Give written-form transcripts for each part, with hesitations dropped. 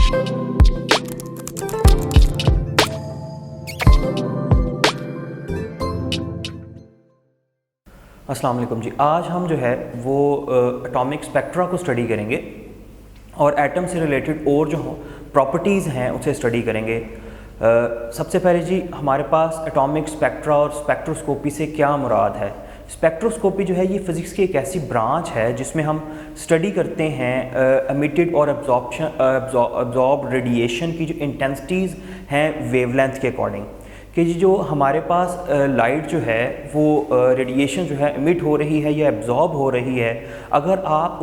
अस्सलाम वालेकुम जी। आज हम जो है वो एटॉमिक स्पेक्ट्रा को स्टडी करेंगे और एटम से रिलेटेड और जो प्रॉपर्टीज़ हैं उसे स्टडी करेंगे। सबसे पहले जी हमारे पास एटॉमिक स्पेक्ट्रा और स्पेक्ट्रोस्कोपी से क्या मुराद है। स्पेक्ट्रोस्कोपी जो है ये फ़िज़िक्स की एक ऐसी ब्रांच है जिसमें हम स्टडी करते हैं एमिटेड और एब्जॉर्ब रेडिएशन की जो इंटेंसिटीज़ हैं वेवलेंथ के अकॉर्डिंग, कि जो हमारे पास लाइट जो है वो रेडिएशन जो है एमिट हो रही है या एब्जॉर्ब हो रही है, अगर आप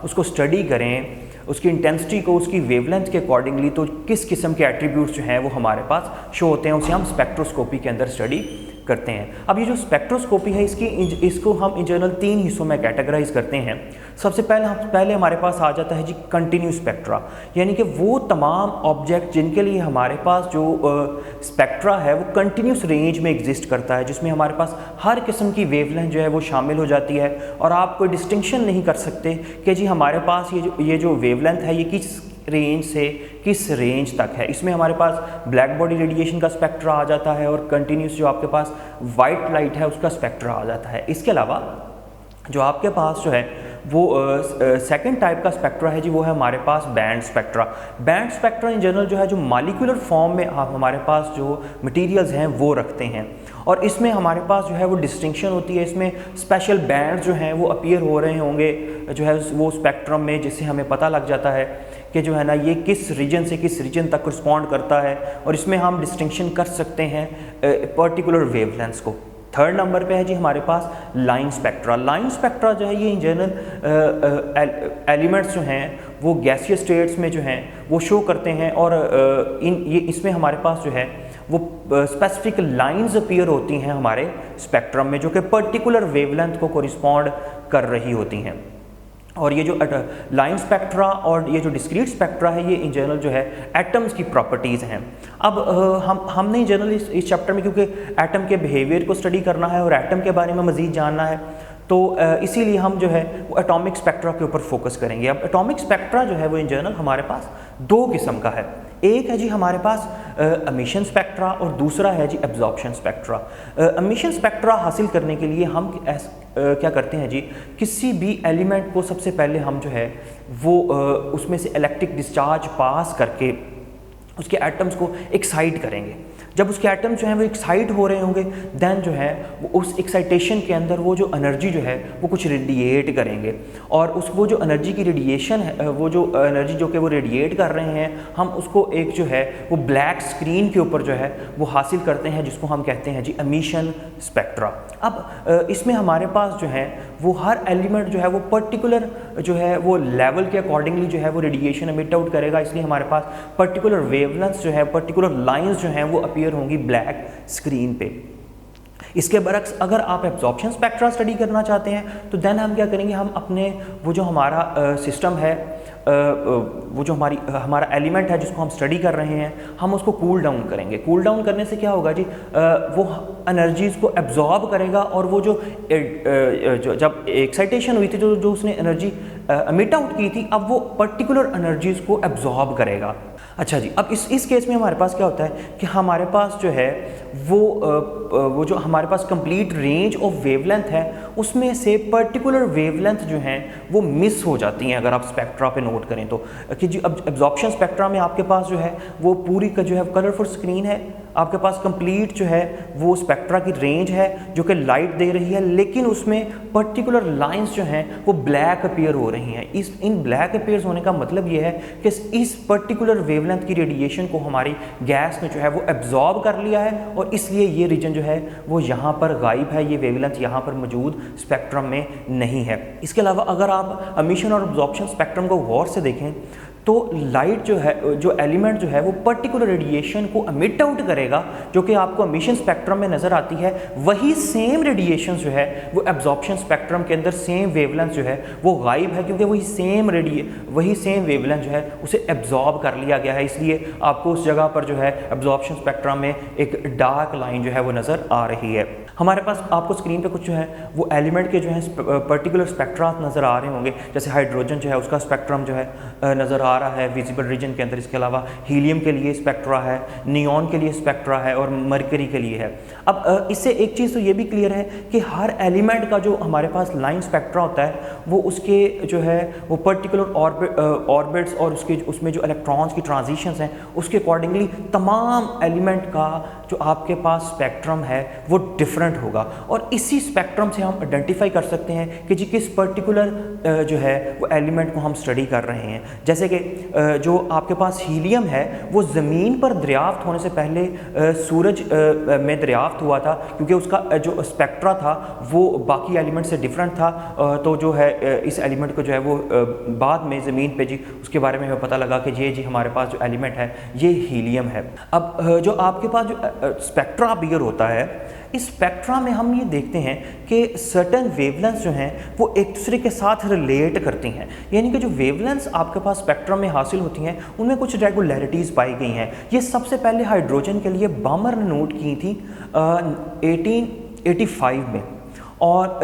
उसको स्टडी करें, उसकी इंटेंसिटी को उसकी वेवलेंथ के अकॉर्डिंगली, तो किस किस्म के एट्रीब्यूट्स जो हैं वो हमारे पास शो होते हैं, उसे हम स्पेक्ट्रोस्कोपी के अंदर स्टडी करते हैं। अब ये जो स्पेक्ट्रोस्कोपी है इसको हम इन जनरल 3 हिस्सों में कैटेगराइज करते हैं। सबसे पहले हमारे पास आ जाता है जी कंटिन्यूस स्पेक्ट्रा, यानी कि वो तमाम ऑब्जेक्ट जिनके लिए हमारे पास जो स्पेक्ट्रा है वो कंटिन्यूस रेंज में एग्जिस्ट करता है, जिसमें हमारे पास हर किस्म की वेवलेंथ जो है वो शामिल हो जाती है और आप कोई डिस्टिंक्शन नहीं कर सकते कि जी हमारे पास ये जो वेवलेंथ है ये किस रेंज से किस रेंज तक है। इसमें हमारे पास ब्लैक बॉडी रेडिएशन का स्पेक्ट्रा आ जाता है और कंटिन्यूस जो आपके पास वाइट लाइट है उसका स्पेक्ट्रा आ जाता है। इसके अलावा जो आपके पास जो है वो सेकंड टाइप का स्पेक्ट्रा है जी, वो है हमारे pass band spectra. Band spectra in general जो है जो मॉलिक्यूलर फॉर्म में आप हमारे पास जो मटेरियल्स हैं वो रखते हैं और इसमें हमारे पास जो है वो डिस्टिंक्शन होती है। इसमें स्पेशल बैंड जो हैं वो अपीयर हो रहे होंगे जो है वो स्पेक्ट्रम में, जिससे हमें पता लग जाता है कि जो है ना ये किस रीजन से किस रीजन तक रिस्पॉन्ड करता है और इसमें हम डिस्टिंक्शन कर सकते हैं पर्टिकुलर वेवलेंथ्स को। थर्ड नंबर पे है जी हमारे पास लाइन स्पेक्ट्रा। लाइन स्पेक्ट्रा जो है ये इन जनरल एलिमेंट्स जो हैं वो गैसियस स्टेट्स में जो हैं वो शो करते हैं और इसमें हमारे पास जो है वो स्पेसिफिक लाइंस अपीयर होती हैं हमारे स्पेक्ट्रम में, जो कि पर्टिकुलर वेवलेंथ को कोरिस्पॉन्ड कर रही होती हैं। और ये जो लाइन स्पेक्ट्रा और ये जो डिस्क्रीट स्पेक्ट्रा है ये इन जनरल जो है एटम्स की प्रॉपर्टीज़ हैं। अब हमने इन जनरल इस चैप्टर में क्योंकि एटम के बिहेवियर को स्टडी करना है और एटम के बारे में मज़ीद जानना है, तो इसीलिए हम जो है वो एटॉमिक स्पेक्ट्रा के ऊपर फोकस करेंगे। अब एटॉमिक स्पेक्ट्रा जो है वो इन जनरल हमारे पास 2 किस्म का है। एक है जी हमारे पास एमिशन स्पेक्ट्रा और दूसरा है जी एब्जॉर्प्शन स्पेक्ट्रा। एमिशन स्पेक्ट्रा हासिल करने के लिए हम क्या करते हैं जी, किसी भी एलिमेंट को सबसे पहले हम जो है वो उसमें से इलेक्ट्रिक डिस्चार्ज पास करके उसके एटम्स को एक्साइट करेंगे। जब उसके एटम्स जो हैं वो एक्साइट हो रहे होंगे देन जो है वो उस एक्साइटेशन के अंदर वो जो एनर्जी जो है वो कुछ रेडिएट करेंगे और वो जो एनर्जी की रेडिएशन है, वो जो एनर्जी जो कि वो रेडिएट कर रहे हैं, हम उसको एक जो है वो ब्लैक स्क्रीन के ऊपर जो है वो हासिल करते हैं, जिसको हम कहते हैं जी एमिशन स्पेक्ट्रा। अब इसमें हमारे पास जो है वो हर एलिमेंट जो है वो पर्टिकुलर जो है वो लेवल के अकॉर्डिंगली जो है वो रेडिएशन एमिट आउट करेगा, इसलिए हमारे पास पर्टिकुलर वेवलेंथ्स जो है पर्टिकुलर लाइंस जो हैं वो अपीयर होंगी ब्लैक स्क्रीन पे। इसके बरक्स अगर आप एब्जॉर्प्शन स्पेक्ट्रा स्टडी करना चाहते हैं तो देन हम क्या करेंगे, हम अपने वो जो हमारा सिस्टम है वो जो हमारा एलिमेंट है जिसको हम स्टडी कर रहे हैं, हम उसको कूल डाउन करेंगे। कूल डाउन करने से क्या होगा जी, वो एनर्जीज़ को एब्जॉर्ब करेगा और वो जो जब एक्साइटेशन हुई थी जो उसने एनर्जी एमिट आउट की थी, अब वो पर्टिकुलर एनर्जीज़ को एब्जॉर्ब करेगा। अच्छा जी, अब इस केस में हमारे पास क्या होता है कि हमारे पास जो है वो जो हमारे पास कंप्लीट रेंज ऑफ वेवलेंथ है उसमें से पर्टिकुलर वेवलेंथ जो हैं वो मिस हो जाती हैं। अगर आप स्पेक्ट्रा पे नोट करें तो कि जी अब एब्जॉर्प्शन स्पेक्ट्रा में आपके पास जो है वो पूरी का जो है कलरफुल स्क्रीन है, आपके पास कंप्लीट जो है वो स्पेक्ट्रा की रेंज है जो कि लाइट दे रही है, लेकिन उसमें पर्टिकुलर लाइंस जो हैं वो ब्लैक अपीयर हो रही हैं। इन ब्लैक अपीयर होने का मतलब ये है कि इस पर्टिकुलर वेवलेंथ की रेडिएशन को हमारी गैस ने जो है वो एब्जॉर्ब कर लिया है और इसलिए ये रीजन जो है वो यहाँ पर गायब है, ये वेवलेंथ यहाँ पर मौजूद स्पेक्ट्रम में नहीं है। इसके अलावा अगर आप एमिशन और एब्जॉर्प्शन स्पेक्ट्रम को गौर से देखें तो लाइट जो है जो एलिमेंट जो है वो पर्टिकुलर रेडिएशन को एमिट आउट करेगा जो कि आपको एमिशन स्पेक्ट्रम में नज़र आती है, वही सेम रेडिएशन जो है वो एब्जॉर्प्शन स्पेक्ट्रम के अंदर सेम वेवलेंथ जो है वो गायब है, क्योंकि वही सेम वेवलेंथ जो है उसे एब्जॉर्ब कर लिया गया है। इसलिए आपको उस जगह पर जो है एब्जॉर्प्शन स्पेक्ट्रम में एक डार्क लाइन जो है वो नज़र आ रही है। हमारे पास आपको स्क्रीन पे कुछ जो है वो एलिमेंट के जो है पर्टिकुलर स्पेक्ट्रा नज़र आ रहे होंगे, जैसे हाइड्रोजन जो है उसका स्पेक्ट्रम जो है नज़र आ रहा है विजिबल रीजन के अंदर। इसके अलावा हीलियम के लिए स्पेक्ट्रा है, नियॉन के लिए स्पेक्ट्रा है और मरकरी के लिए है। अब इससे एक चीज़ तो ये भी क्लियर है कि हर एलिमेंट का जो हमारे पास लाइन स्पेक्ट्रा होता है वो उसके जो है वो पर्टिकुलर ऑर्बिट्स और उसके उसमें जो इलेक्ट्रॉन्स की ट्रांजिशंस हैं उसके अकॉर्डिंगली तमाम एलिमेंट का जो आपके पास स्पेक्ट्रम है वो डिफरेंट होगा। और इसी स्पेक्ट्रम से हम आइडेंटिफाई कर सकते हैं कि जी किस पर्टिकुलर जो है वो एलिमेंट को हम स्टडी कर रहे हैं। जैसे कि जो आपके पास हीलियम है वो ज़मीन पर दरियाफ्त होने से पहले सूरज में दरियाफ्त हुआ था, क्योंकि उसका जो स्पेक्ट्रा था वो बाकी एलिमेंट से डिफरेंट था। तो जो है इस एलिमेंट को जो है वो बाद में ज़मीन पे जी उसके बारे में हमें पता लगा कि ये जी हमारे पास जो एलिमेंट है ये हीलियम है। अब जो आपके पास जो स्पेक्ट्रा अपीयर होता है, इस स्पेक्ट्रा में हम ये देखते हैं कि सर्टेन वेवलेंथ्स जो हैं वो एक दूसरे के साथ रिलेट करती हैं, यानी कि जो वेवलेंथ्स आपके पास स्पेक्ट्रम में हासिल होती हैं उनमें कुछ रेगुलरिटीज़ पाई गई हैं। ये सबसे पहले हाइड्रोजन के लिए बामर ने नोट की थी 1885 में, और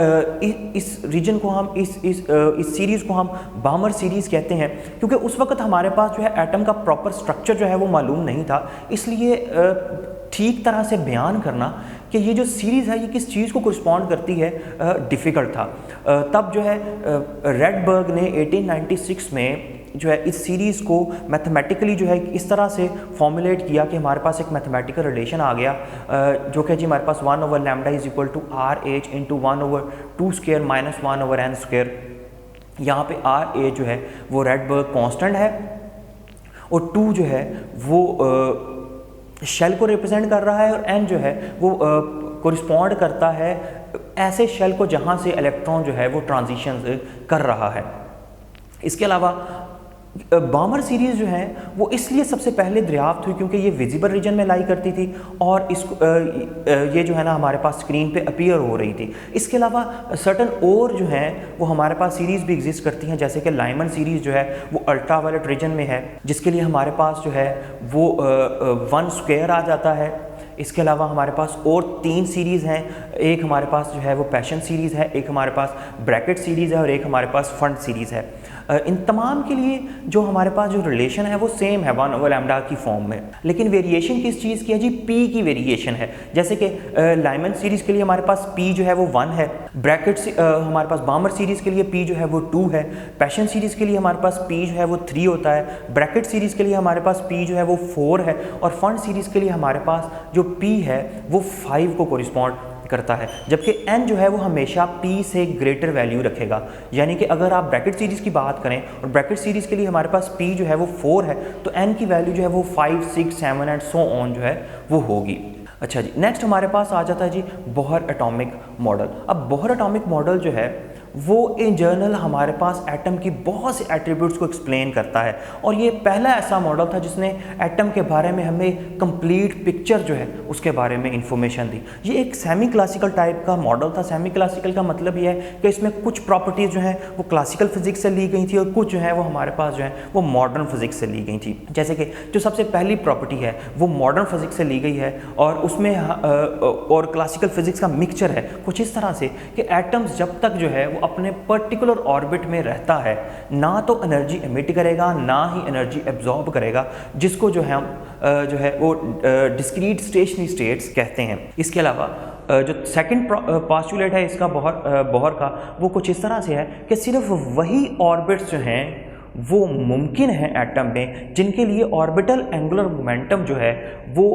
इस रीजन को हम इस सीरीज़ को हम बामर सीरीज़ कहते हैं, क्योंकि उस वक्त हमारे पास जो है एटम का प्रॉपर स्ट्रक्चर जो है वो मालूम नहीं था। इसलिए ठीक तरह से बयान करना कि ये जो सीरीज़ है ये किस चीज़ को कॉरस्पॉन्ड करती है डिफ़िकल्ट था। तब जो है रेडबर्ग ने 1896 में जो है इस सीरीज़ को मैथमेटिकली जो है इस तरह से फॉर्मुलेट किया कि हमारे पास एक मैथमेटिकल रिलेशन आ गया, जो कि जी हमारे पास 1/λ is equal to RH into 1/2² minus 1/n²। यहाँ पे RH जो है वो रेडबर्ग कांस्टेंट है और 2 जो है वो शेल को रिप्रेजेंट कर रहा है और n जो है वो कोरिस्पॉन्ड करता है ऐसे शेल को जहाँ से इलेक्ट्रॉन जो है वो ट्रांजिशन कर रहा है। इसके अलावा बामर सीरीज़ जो है वो इसलिए सबसे पहले दरियाफ्त हुई क्योंकि ये विजिबल रीजन में लाई करती थी और इसको ये जो है ना हमारे पास स्क्रीन पे अपीयर हो रही थी। इसके अलावा सर्टन और जो हैं वो हमारे पास सीरीज़ भी एग्जिस्ट करती हैं, जैसे कि लाइमन सीरीज़ जो है वो अल्ट्रावायलेट रीजन में है, जिसके लिए हमारे पास जो है वो 1² आ जाता है। इसके अलावा हमारे पास और 3 सीरीज़ हैं, एक हमारे पास जो है वो पैशन सीरीज़ है, एक हमारे पास ब्रैकेट सीरीज़ है और एक हमारे पास फंड सीरीज़ है। इन तमाम के लिए जो हमारे पास जो रिलेशन है वो सेम है 1/λ की फॉर्म में, लेकिन वेरिएशन किस चीज़ की है जी, p की वेरिएशन है। जैसे कि लाइमन सीरीज़ के लिए हमारे पास p जो है वो 1 है, ब्रैकेट हमारे पास बामर सीरीज़ के लिए p जो है वो 2 है, पैशन सीरीज़ के लिए हमारे पास p जो है वो 3 होता है, ब्रैकेट सीरीज़ के लिए हमारे पास p जो है वो 4 है और फंड सीरीज़ के लिए हमारे पास जो p है वो 5 को कोरिस्पॉन्ड करता है, जबकि n जो है वो हमेशा p से ग्रेटर वैल्यू रखेगा। यानी कि अगर आप ब्रैकेट सीरीज़ की बात करें और ब्रैकेट सीरीज़ के लिए हमारे पास p जो है वो 4 है तो n की वैल्यू जो है वो 5, 6, 7 एंड सो ऑन जो है वो होगी। अच्छा जी, नेक्स्ट हमारे पास आ जाता है जी बोहर एटॉमिक मॉडल। अब बोहर एटॉमिक मॉडल जो है वो इन जनरल हमारे पास एटम की बहुत से एट्रीब्यूट्स को एक्सप्लेन करता है और ये पहला ऐसा मॉडल था जिसने एटम के बारे में हमें कंप्लीट पिक्चर जो है उसके बारे में इंफॉर्मेशन दी। ये एक सेमी क्लासिकल टाइप का मॉडल था। सेमी क्लासिकल का मतलब ये है कि इसमें कुछ प्रॉपर्टीज़ जो हैं वो क्लासिकल फिजिक्स से ली गई थी और कुछ जो है वो हमारे पास जो है वो मॉडर्न फिजिक्स से ली गई थी। जैसे कि जो सबसे पहली प्रॉपर्टी है वो मॉडर्न फिजिक्स से ली गई है और उसमें और क्लासिकल फिजिक्स का मिक्सचर है कुछ इस तरह से कि एटम्स जब तक जो है वो अपने पर्टिकुलर ऑर्बिट में रहता है ना तो एनर्जी एमिट करेगा ना ही एनर्जी एब्जॉर्ब करेगा, जिसको जो है हम जो है वो डिस्क्रीट स्टेशनरी स्टेट्स कहते हैं। इसके अलावा जो सेकंड पोस्टुलेट है इसका बोहर का वो कुछ इस तरह से है कि सिर्फ वही ऑर्बिट्स जो हैं वो मुमकिन है एटम में जिनके लिए ऑर्बिटल एंगुलर मोमेंटम जो है वो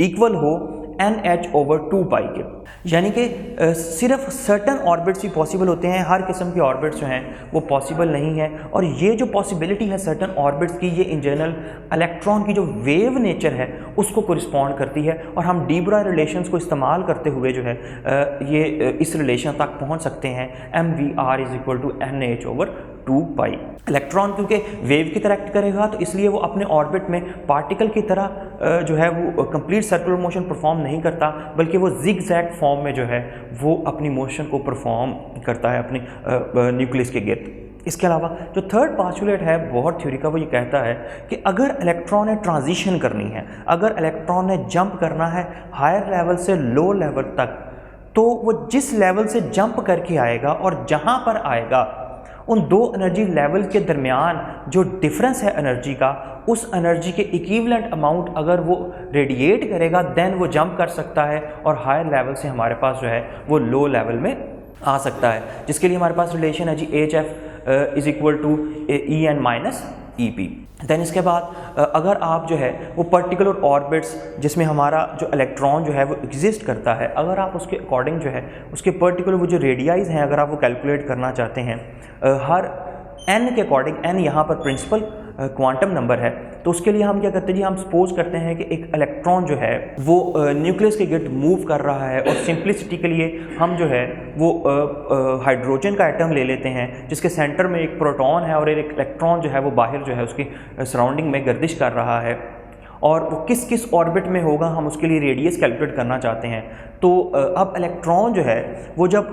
इक्वल हो NH/2π के, यानी कि सिर्फ सर्टन ऑर्बिट्स ही पॉसिबल होते हैं, हर किस्म के ऑर्बिट्स जो हैं वो पॉसिबल नहीं है। और ये जो पॉसिबिलिटी है सर्टन ऑर्बिट्स की, ये इन जनरल इलेक्ट्रॉन की जो वेव नेचर है उसको कोरिस्पॉन्ड करती है और हम डी ब्रॉय रिलेशंस को इस्तेमाल करते हुए जो है ये इस रिलेशन तक पहुंच सकते हैं mvr = NH/2π। इलेक्ट्रॉन क्योंकि वेव की तरह एक्ट करेगा तो इसलिए वो अपने ऑर्बिट में पार्टिकल की तरह जो है वो कंप्लीट सर्कुलर मोशन परफॉर्म नहीं करता, बल्कि वो जिग-जैग फॉर्म में जो है वो अपनी मोशन को परफॉर्म करता है अपनी न्यूक्लियस के गिर्द। इसके अलावा जो थर्ड पोस्टुलेट है बोहर थ्योरी का वो ये कहता है कि अगर इलेक्ट्रॉन ने ट्रांजिशन करनी है, अगर इलेक्ट्रॉन ने जंप करना है हायर लेवल से लो लेवल तक, तो वो जिस लेवल से जंप करके आएगा और जहाँ पर आएगा उन दो एनर्जी लेवल के दरमियान जो डिफरेंस है एनर्जी का, उस एनर्जी के इक्विवेलेंट अमाउंट अगर वो रेडिएट करेगा देन वो जंप कर सकता है और हायर लेवल से हमारे पास जो है वो लो लेवल में आ सकता है, जिसके लिए हमारे पास रिलेशन है G HF is equal to EN minus EP। Then इसके बाद अगर आप जो है वो पर्टिकुलर ऑर्बिट्स जिसमें हमारा जो इलेक्ट्रॉन जो है वो एग्जिस्ट करता है, अगर आप उसके अकॉर्डिंग जो है उसके पर्टिकुलर वो जो रेडियाइज हैं अगर आप वो कैलकुलेट करना चाहते हैं हर n के अकॉर्डिंग, n यहाँ पर प्रिंसिपल क्वांटम नंबर है, तो उसके लिए हम क्या करते हैं जी, हम सपोज करते हैं कि एक इलेक्ट्रॉन जो है वो न्यूक्लियस के गिर्द मूव कर रहा है और सिंप्लिसिटी के लिए हम जो है वो हाइड्रोजन का एटम ले लेते हैं जिसके सेंटर में एक प्रोटॉन है और एक इलेक्ट्रॉन जो है वो बाहर जो है उसकी सराउंडिंग में गर्दिश कर रहा है, और वो किस किस ऑर्बिट में होगा हम उसके लिए रेडियस कैलकुलेट करना चाहते हैं। तो अब इलेक्ट्रॉन जो है वो जब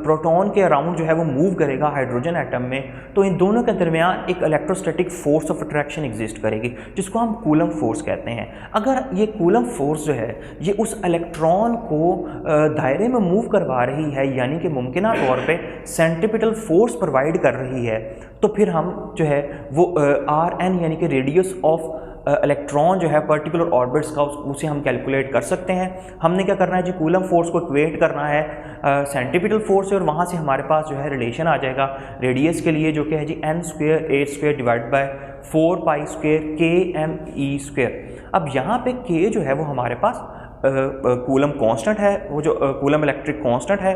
प्रोटॉन के अराउंड जो है वो मूव करेगा हाइड्रोजन एटम में, तो इन दोनों के दरमियान एक electrostatic force of attraction exist करेगी जिसको हम कूलम फोर्स कहते हैं। अगर ये कूलम फोर्स जो है ये उस इलेक्ट्रॉन को दायरे में मूव करवा रही है, यानी कि मुमकिना तौर पे सेंट्रीपिटल फोर्स प्रोवाइड कर रही है, तो फिर हम जो है वो RN यानी कि रेडियस ऑफ इलेक्ट्रॉन जो है पर्टिकुलर ऑर्बिट्स का उसे हम कैलकुलेट कर सकते हैं। हमने क्या करना है जी, कूलम फोर्स को इक्वेट करना है सेंट्रीपिटल फोर्स से, और वहाँ से हमारे पास जो है रिलेशन आ जाएगा रेडियस के लिए जो कि है जी n² डिवाइड बाय 4π² kme²। अब यहाँ पे k जो है वो हमारे पास कूलम कांस्टेंट है, वो जो कूलम इलेक्ट्रिक कांस्टेंट है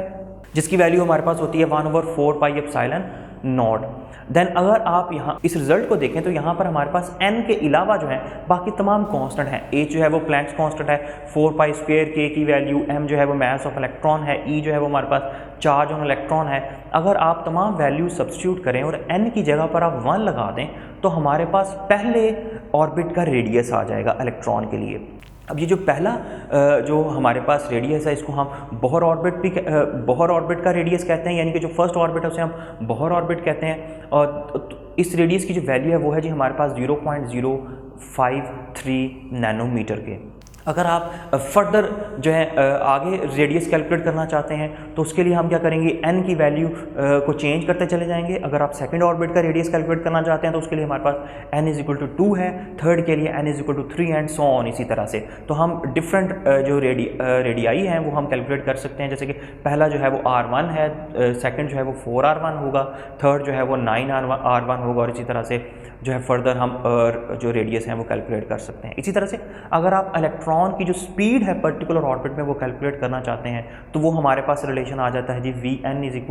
जिसकी वैल्यू हमारे पास होती है 1/4πε0। देन अगर आप यहाँ इस रिजल्ट को देखें तो यहाँ पर हमारे पास n के अलावा जो है बाकी तमाम कांस्टेंट हैं। h जो है वो प्लैंक्स कांस्टेंट है, 4π², k की वैल्यू, m जो है वो मास ऑफ इलेक्ट्रॉन है, e जो है वो हमारे पास चार्ज ऑन इलेक्ट्रॉन है। अगर आप तमाम वैल्यू सब्स्टिट्यूट करें और n की जगह पर आप 1 लगा दें तो हमारे पास पहले ऑर्बिट का रेडियस आ जाएगा इलेक्ट्रॉन के लिए। अब ये जो पहला जो हमारे पास रेडियस है इसको हम बोहर ऑर्बिट का रेडियस कहते हैं, यानी कि जो फर्स्ट ऑर्बिट है उसे हम बोहर ऑर्बिट कहते हैं। और इस रेडियस की जो वैल्यू है वो है जी हमारे पास 0.053 नैनोमीटर के। अगर आप फर्दर जो है आगे रेडियस कैलकुलेट करना चाहते हैं तो उसके लिए हम क्या करेंगे, n की वैल्यू को चेंज करते चले जाएंगे। अगर आप सेकंड ऑर्बिट का रेडियस कैलकुलेट करना चाहते हैं तो उसके लिए हमारे पास n = 2 है, थर्ड के लिए n = 3 एंड सो ऑन। इसी तरह से तो हम डिफरेंट जो रेडियाई हैं वो हम कैलकुलेट कर सकते हैं। जैसे कि पहला जो है वो R1 है, सेकंड जो है वो 4R1 होगा, थर्ड जो है वो 9R1 होगा, और इसी तरह से जो है फर्दर हम जो रेडियस हैं वो कैलकुलेट कर सकते हैं। इसी तरह से अगर आप इलेक्ट्रॉन की जो स्पीड है पर्टिकुलर ऑर्बिट में वो कैलकुलेट करना चाहते हैं तो वो हमारे पास रिलेशन आ जाता है जी Vn =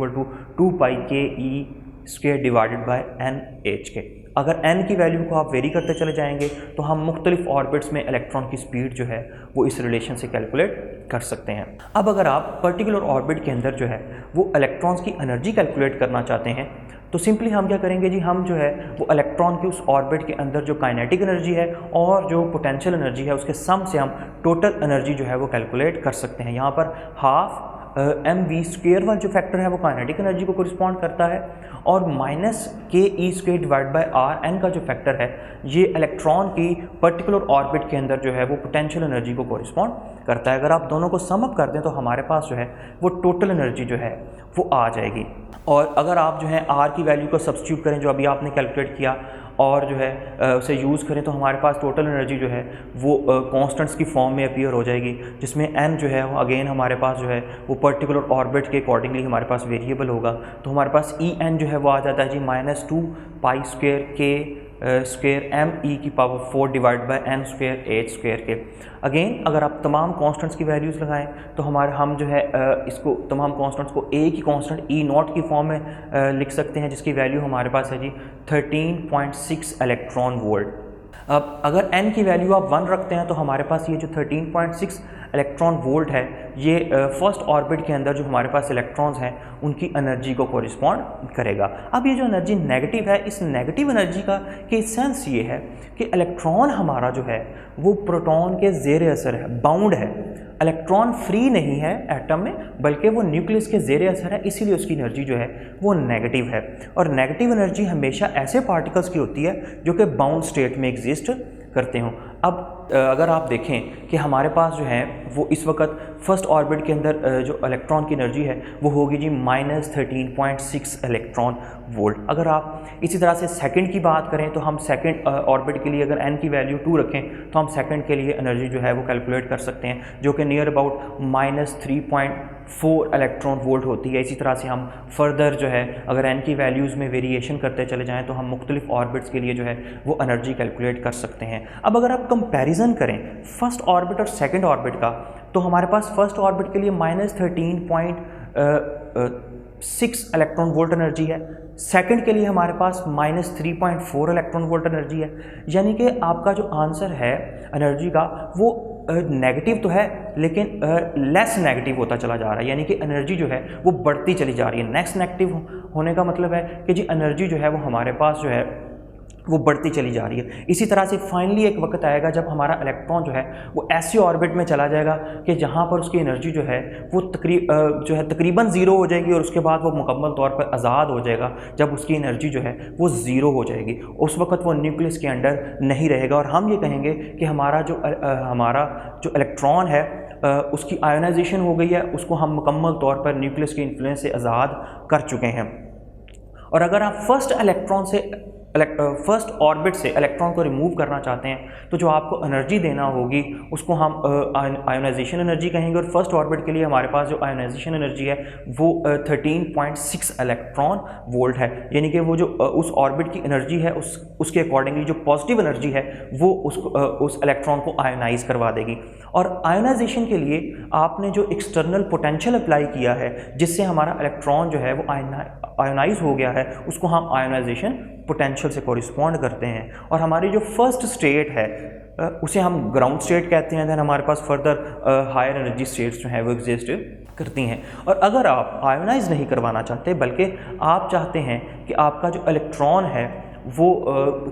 2πke² divided by nh। अगर n की वैल्यू को आप वेरी करते चले जाएंगे तो हम मुख्तलिफ ऑर्बिट्स में इलेक्ट्रॉन की स्पीड जो है वो इस रिलेशन से कैलकुलेट कर सकते हैं। अब अगर आप पर्टिकुलर ऑर्बिट के अंदर जो है वो इलेक्ट्रॉन्स की एनर्जी कैलकुलेट करना चाहते हैं तो सिंपली हम क्या करेंगे जी, हम जो है वो इलेक्ट्रॉन की उस ऑर्बिट के अंदर जो काइनेटिक एनर्जी है और जो पोटेंशियल एनर्जी है उसके सम से हम टोटल एनर्जी जो है वो कैलकुलेट कर सकते हैं। यहाँ पर हाफ mv² वाला जो फैक्टर है वो काइनेटिक एनर्जी को कोरिस्पॉन्ड करता है, और -ke² डिवाइड बाय Rn का जो फैक्टर है ये इलेक्ट्रॉन की पर्टिकुलर ऑर्बिट के अंदर जो है वो पोटेंशियल एनर्जी को कोरिस्पॉन्ड करता है। अगर आप दोनों को सम अप कर दें तो हमारे पास जो है वो टोटल एनर्जी जो है वो आ जाएगी। और अगर आप जो है R की वैल्यू को सब्स्टिट्यूट करें जो अभी आपने कैलकुलेट किया और जो है उसे यूज़ करें तो हमारे पास टोटल एनर्जी जो है वो कांस्टेंट्स की फॉर्म में अपीयर हो जाएगी, जिसमें n जो है वो अगेन हमारे पास जो है वो पर्टिकुलर ऑर्बिट के अकॉर्डिंगली हमारे पास वेरिएबल होगा। तो हमारे पास En जो है वो आ जाता है जी -2π² me⁴ डिवाइड बाय n² के। अगेन अगर आप तमाम कांस्टेंट्स की वैल्यूज़ लगाएं तो हम जो है इसको तमाम कांस्टेंट्स को एक ही कांस्टेंट E0 की फॉर्म में लिख सकते हैं, जिसकी वैल्यू हमारे पास है जी 13.6 इलेक्ट्रॉन वोल्ट। अब अगर n की वैल्यू आप 1 रखते हैं तो हमारे पास ये जो 13.6 इलेक्ट्रॉन वोल्ट है ये फर्स्ट ऑर्बिट के अंदर जो हमारे पास इलेक्ट्रॉन्स हैं उनकी एनर्जी को कोरिस्पॉन्ड करेगा। अब ये जो एनर्जी नेगेटिव है, इस नेगेटिव एनर्जी का के सेंस ये है कि इलेक्ट्रॉन हमारा जो है वो प्रोटॉन के ज़ेर असर है, बाउंड है। इलेक्ट्रॉन फ्री नहीं है एटम में, बल्कि वो न्यूक्लियस के ज़ेर असर है, इसीलिए उसकी एनर्जी जो है वो नेगेटिव है। और नेगेटिव एनर्जी हमेशा ऐसे पार्टिकल्स की होती है जो कि बाउंड स्टेट में एग्जिस्ट करते हों। अब अगर आप देखें कि हमारे पास जो है वो इस वक्त फर्स्ट ऑर्बिट के अंदर जो इलेक्ट्रॉन की एनर्जी है वो होगी जी -13.6 इलेक्ट्रॉन वोल्ट। अगर आप इसी तरह से सेकंड की बात करें तो हम सेकंड ऑर्बिट के लिए अगर n की वैल्यू 2 रखें तो हम सेकंड के लिए एनर्जी जो है वो कैलकुलेट कर सकते हैं, जो कि नियर अबाउट -3.4 इलेक्ट्रॉन वोल्ट होती है। इसी तरह से हम फर्दर जो है अगर n की वैल्यूज़ में वेरिएशन करते चले जाएँ तो हम मुख्तलिफ ऑर्बिट्स के लिए जो है वो एनर्जी कैलकुलेट कर सकते हैं। अब अगर आप कंपैरिजन करें फर्स्ट ऑर्बिट और सेकंड ऑर्बिट का, तो हमारे पास फर्स्ट ऑर्बिट के लिए -13.6 इलेक्ट्रॉन वोल्ट एनर्जी है, सेकंड के लिए हमारे पास -3.4 इलेक्ट्रॉन वोल्ट एनर्जी है। यानी कि आपका जो आंसर है एनर्जी का वो नेगेटिव तो है लेकिन लेस नेगेटिव होता चला जा रहा है, यानी कि एनर्जी जो है वो बढ़ती चली जा रही है। नेक्स्ट नेगेटिव होने का मतलब है कि जी एनर्जी जो है वो हमारे पास जो है वो बढ़ती चली जा रही है। इसी तरह से फाइनली एक वक्त आएगा जब हमारा इलेक्ट्रॉन जो है वो ऐसी ऑर्बिट में चला जाएगा कि जहाँ पर उसकी एनर्जी जो है वो तकरीबन ज़ीरो हो जाएगी और उसके बाद वो मुकम्मल तौर पर आज़ाद हो जाएगा जब उसकी एनर्जी जो है वो ज़ीरो हो जाएगी। उस वक्त वो न्यूक्लियस के अंडर नहीं रहेगा और हम ये कहेंगे कि हमारा जो इलेक्ट्रॉन है उसकी आयोनाइजेशन हो गई है, उसको हम मुकम्मल तौर पर न्यूक्लियस के इन्फ्लुएंस से आज़ाद कर चुके हैं। और अगर आप फर्स्ट ऑर्बिट से इलेक्ट्रॉन को रिमूव करना चाहते हैं तो जो आपको एनर्जी देना होगी उसको हम आयोनाइजेशन एनर्जी कहेंगे। और फर्स्ट ऑर्बिट के लिए हमारे पास जो आयोनाइजेशन एनर्जी है वो 13.6 इलेक्ट्रॉन वोल्ट है, यानी कि वो जो उस ऑर्बिट की एनर्जी है उसके अकॉर्डिंगली जो पॉजिटिव एनर्जी है वो उस इलेक्ट्रॉन को आयोनाइज करवा देगी। और आयोनाइजेशन के लिए आपने जो एक्सटर्नल पोटेंशियल अप्लाई किया है जिससे हमारा इलेक्ट्रॉन जो है वो आयोनाइज हो गया है उसको हम आयोनाइजेशन पोटेंशियल से कोरिस्पॉन्ड करते हैं। और हमारी जो फर्स्ट स्टेट है उसे हम ग्राउंड स्टेट कहते हैं। दैन हमारे पास फर्दर हायर एनर्जी स्टेट्स जो हैं वो एग्जिस्ट करती हैं। और अगर आप आयोनाइज नहीं करवाना चाहते बल्कि आप चाहते हैं कि आपका जो इलेक्ट्रॉन है वो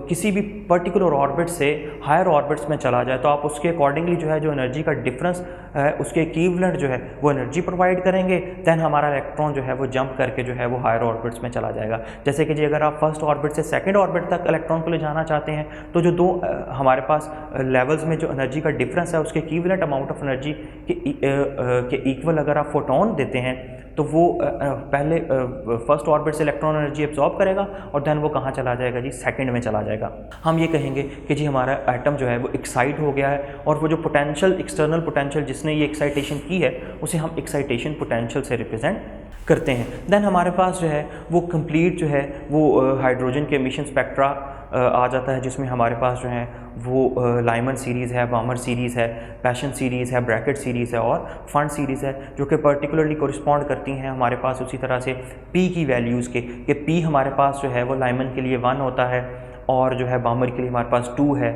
किसी भी पर्टिकुलर ऑर्बिट से हायर ऑर्बिट्स में चला जाए तो आप उसके अकॉर्डिंगली जो है जो एनर्जी का डिफरेंस है उसके इक्विवेलेंट जो है वो एनर्जी प्रोवाइड करेंगे। दैन हमारा इलेक्ट्रॉन जो है वो जंप करके जो है वो हायर ऑर्बिट्स में चला जाएगा। जैसे कि जी अगर आप फर्स्ट ऑर्बिट से सेकंड ऑर्बिट तक इलेक्ट्रॉन को ले जाना चाहते हैं तो जो दो हमारे पास लेवल्स में जो एनर्जी का डिफरेंस है उसके इक्विवेलेंट अमाउंट ऑफ एनर्जी के इक्वल अगर आप फोटोन देते हैं तो वो पहले फर्स्ट ऑर्बिट से इलेक्ट्रॉन एनर्जी एब्जॉर्ब करेगा और देन वो कहाँ चला जाएगा जी सेकंड में चला जाएगा। हम ये कहेंगे कि जी हमारा एटम जो है वो एक्साइट हो गया है और वो जो पोटेंशियल एक्सटर्नल पोटेंशियल जिसने ये एक्साइटेशन की है उसे हम एक्साइटेशन पोटेंशियल से रिप्रेजेंट करते हैं। देन हमारे पास जो है वो कंप्लीट जो है वो हाइड्रोजन के एमिशन स्पेक्ट्रा आ जाता है जिसमें हमारे पास जो है वो लाइमन सीरीज़ है, बामर सीरीज़ है, पैशन सीरीज़ है, ब्रैकेट सीरीज़ है और फंड सीरीज़ है जो कि पर्टिकुलरली कोरिस्पॉन्ड करती हैं हमारे पास उसी तरह से पी की वैल्यूज़ के कि पी हमारे पास जो है वो लाइमन के लिए 1 होता है और जो है बामर के लिए हमारे पास 2 है,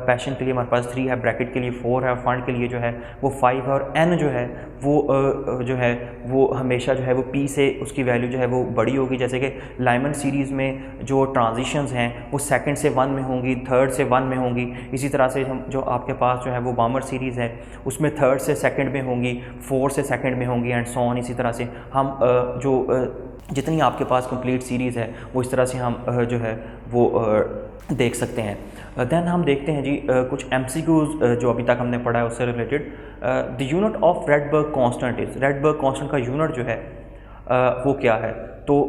पैशन के लिए हमारे पास 3 है, ब्रैकेट के लिए 4 है और फंड के लिए जो है वो 5 है। और एन जो है वो हमेशा जो है वो पी से उसकी वैल्यू जो है वो बड़ी होगी। जैसे कि लाइमन सीरीज़ में जो ट्रांजिशंस हैं वो सेकंड से 1 में होंगी, थर्ड से 1 में होंगी। इसी तरह से जो आपके पास जो है वो बामर सीरीज़ है उसमें थर्ड से सेकंड में होंगी, 4 से सेकंड में होंगी एंड सो ऑन। इसी तरह से हम जितनी आपके पास कंप्लीट सीरीज़ है वो इस तरह से हम जो है वो देख सकते हैं। देन हम देखते हैं जी कुछ MCQs जो अभी तक हमने पढ़ा है उससे related. The unit of Rydberg constant is, Rydberg constant का यूनिट जो है वो क्या है, तो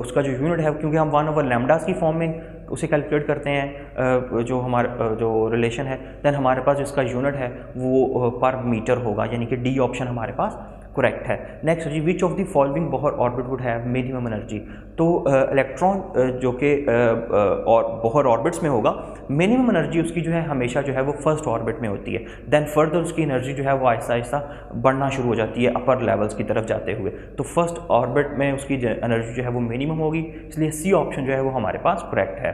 उसका जो यूनिट है क्योंकि हम 1/लैम्डास की फॉर्म में उसे कैलकुलेट करते हैं जो हमारा जो रिलेशन है, देन हमारे पास जिसका यूनिट है वो पर मीटर होगा, यानी कि डी ऑप्शन हमारे पास करेक्ट है। Next G which of the following Bohr orbit would have minimum energy, तो इलेक्ट्रॉन जो कि और बोहर ऑर्बिट्स में होगा मिनिमम एनर्जी उसकी जो है हमेशा जो है वो फर्स्ट ऑर्बिट में होती है। देन फर्दर उसकी एनर्जी जो है वो आहिस्ता आहिस्ता बढ़ना शुरू हो जाती है अपर लेवल्स की तरफ जाते हुए। तो फर्स्ट ऑर्बिट में उसकी एनर्जी जो है वो मिनिमम होगी, इसलिए सी ऑप्शन जो है वो हमारे पास करेक्ट है।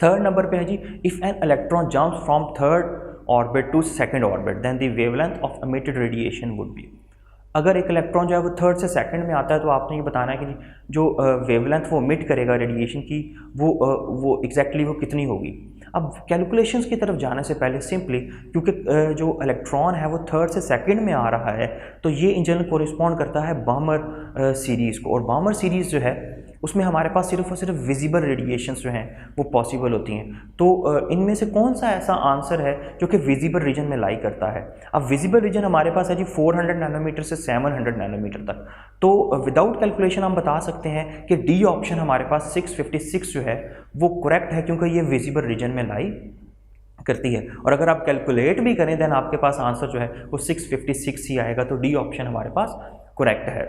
थर्ड नंबर पे है जी if an electron jumps from third orbit to second orbit then the wavelength of emitted radiation would be. अगर एक इलेक्ट्रॉन जो है वो थर्ड से सेकंड में आता है तो आपने ये बताना है कि जो वेवलेंथ वो एमिट करेगा रेडिएशन की वो एग्जैक्टली वो कितनी होगी। अब कैलकुलेशंस की तरफ जाने से पहले सिंपली क्योंकि जो इलेक्ट्रॉन है वो थर्ड से सेकंड में आ रहा है तो ये इन जनरल कोरिस्पॉन्ड करता है बामर सीरीज़ को, और बामर सीरीज़ जो है उसमें हमारे पास सिर्फ और सिर्फ विजिबल रेडिएशंस जो हैं वो पॉसिबल होती हैं। तो इनमें से कौन सा ऐसा आंसर है जो कि विजिबल रीजन में लाई करता है? अब विजिबल रीजन हमारे पास है जी 400 नैनोमीटर से 700 नैनोमीटर तक। तो विदाउट कैलकुलेशन हम बता सकते हैं कि डी ऑप्शन हमारे पास 656 जो है वो करेक्ट है, क्योंकि ये विजिबल रीजन में लाई करती है। और अगर आप कैलकुलेट भी करें देन आपके पास आंसर जो है वो 656 ही आएगा। तो डी ऑप्शन हमारे पास करेक्ट है।